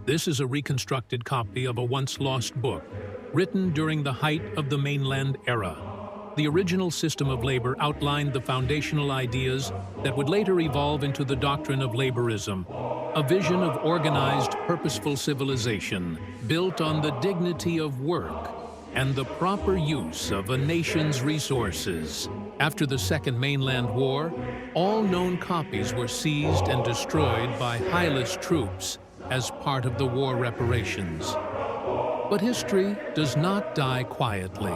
This is a reconstructed copy of a once-lost book, written during the height of the mainland era. The original system of labor outlined the foundational ideas that would later evolve into the doctrine of laborism, a vision of organized, purposeful civilization built on the dignity of work and the proper use of a nation's resources. After the Second Mainland War, all known copies were seized and destroyed by Hylas troops as part of the war reparations. But history does not die quietly.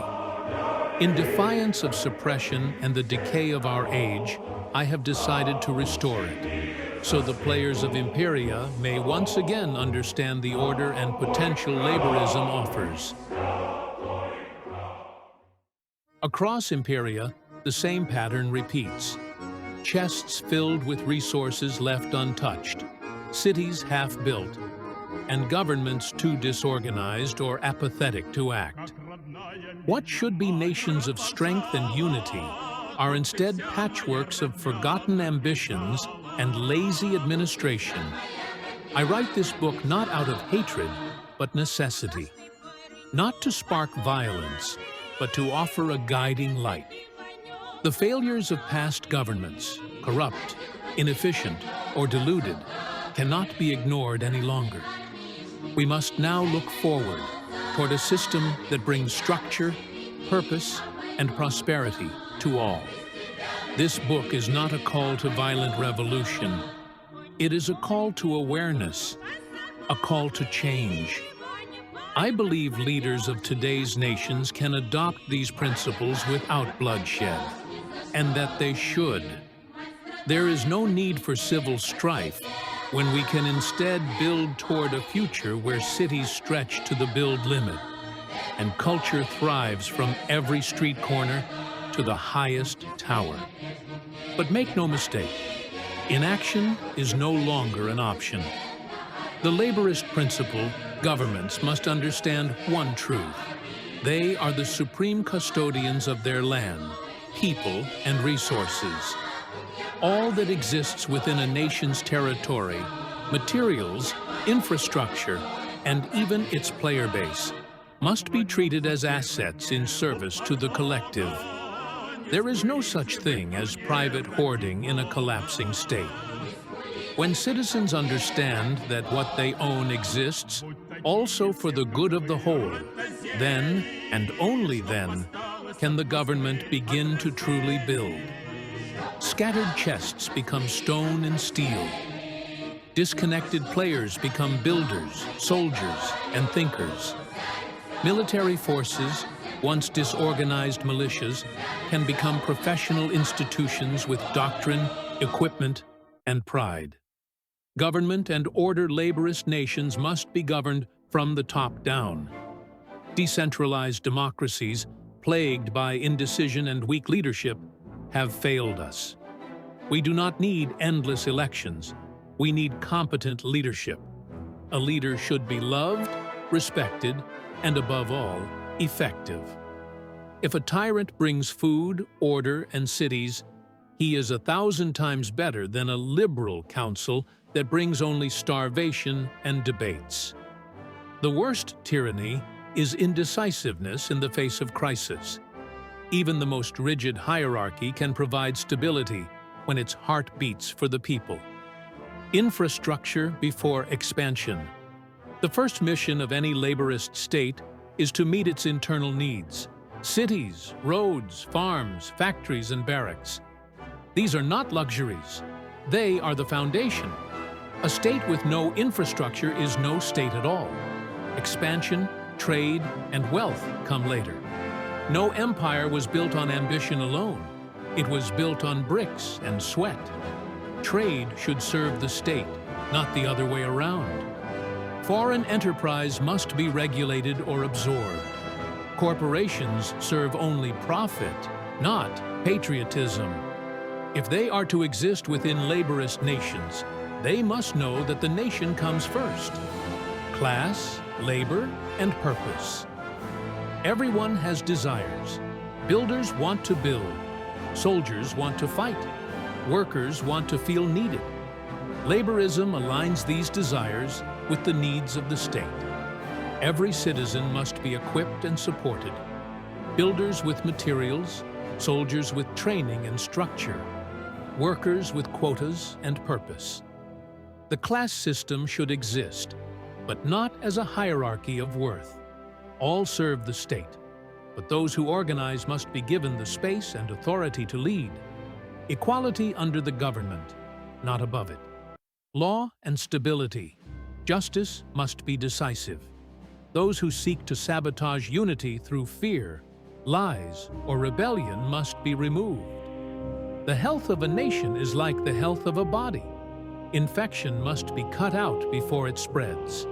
In defiance of suppression and the decay of our age, I have decided to restore it, so the players of Imperia may once again understand the order and potential laborism offers. Across Imperia, the same pattern repeats. Chests filled with resources left untouched, cities half-built, and governments too disorganized or apathetic to act. What should be nations of strength and unity are instead patchworks of forgotten ambitions and lazy administration. I write this book not out of hatred, but necessity. Not to spark violence, but to offer a guiding light. The failures of past governments, corrupt, inefficient, or deluded, cannot be ignored any longer. We must now look forward toward a system that brings structure, purpose, and prosperity to all. This book is not a call to violent revolution. It is a call to awareness, a call to change. I believe leaders of today's nations can adopt these principles without bloodshed, and that they should. There is no need for civil strife when we can instead build toward a future where cities stretch to the build limit, and culture thrives from every street corner to the highest tower. But make no mistake, inaction is no longer an option. The laborist principle, governments must understand one truth. They are the supreme custodians of their land, people, and resources. All that exists within a nation's territory, materials, infrastructure, and even its player base, must be treated as assets in service to the collective. There is no such thing as private hoarding in a collapsing state. When citizens understand that what they own exists also for the good of the whole, then, and only then, can the government begin to truly build. Scattered chests become stone and steel. Disconnected players become builders, soldiers, and thinkers. Military forces, once disorganized militias, can become professional institutions with doctrine, equipment, and pride. Government and order laborist nations must be governed from the top down. Decentralized democracies, plagued by indecision and weak leadership, have failed us. We do not need endless elections. We need competent leadership. A leader should be loved, respected, and above all, effective. If a tyrant brings food, order, and cities, he is 1,000 times better than a liberal council that brings only starvation and debates. The worst tyranny is indecisiveness in the face of crisis. Even the most rigid hierarchy can provide stability when its heart beats for the people. Infrastructure before expansion. The first mission of any laborist state is to meet its internal needs. Cities, roads, farms, factories, and barracks. These are not luxuries. They are the foundation. A state with no infrastructure is no state at all. Expansion, trade, and wealth come later. No empire was built on ambition alone. It was built on bricks and sweat. Trade should serve the state, not the other way around. Foreign enterprise must be regulated or absorbed. Corporations serve only profit, not patriotism. If they are to exist within laborist nations, they must know that the nation comes first. Class, labor, and purpose. Everyone has desires. Builders want to build. Soldiers want to fight. Workers want to feel needed. Laborism aligns these desires with the needs of the state. Every citizen must be equipped and supported. Builders with materials, soldiers with training and structure, workers with quotas and purpose. The class system should exist, but not as a hierarchy of worth. All serve the state, but those who organize must be given the space and authority to lead. Equality under the government, not above it. Law and stability. Justice must be decisive. Those who seek to sabotage unity through fear, lies, or rebellion must be removed. The health of a nation is like the health of a body. Infection must be cut out before it spreads.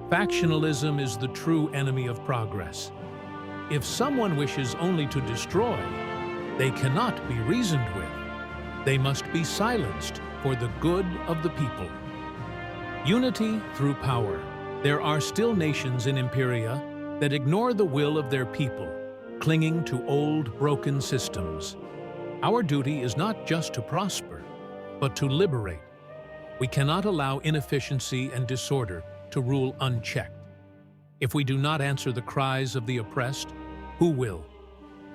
Factionalism is the true enemy of progress. If someone wishes only to destroy, they cannot be reasoned with. They must be silenced for the good of the people. Unity through power. There are still nations in Imperia that ignore the will of their people, clinging to old, broken systems. Our duty is not just to prosper, but to liberate. We cannot allow inefficiency and disorder to rule unchecked. If we do not answer the cries of the oppressed, who will?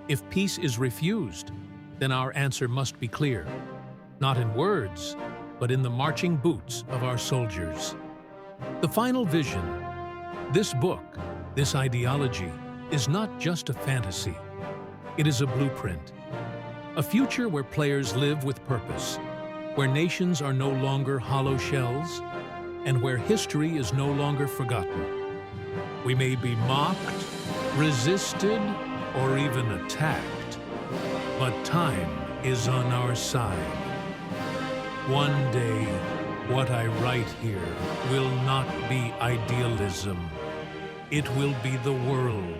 If peace is refused, then our answer must be clear, not in words, but in the marching boots of our soldiers. The final vision. This book, this ideology, is not just a fantasy. It is a blueprint. A future where players live with purpose, where nations are no longer hollow shells, and where history is no longer forgotten. We may be mocked, resisted, or even attacked, but time is on our side. One day, what I write here will not be idealism. It will be the world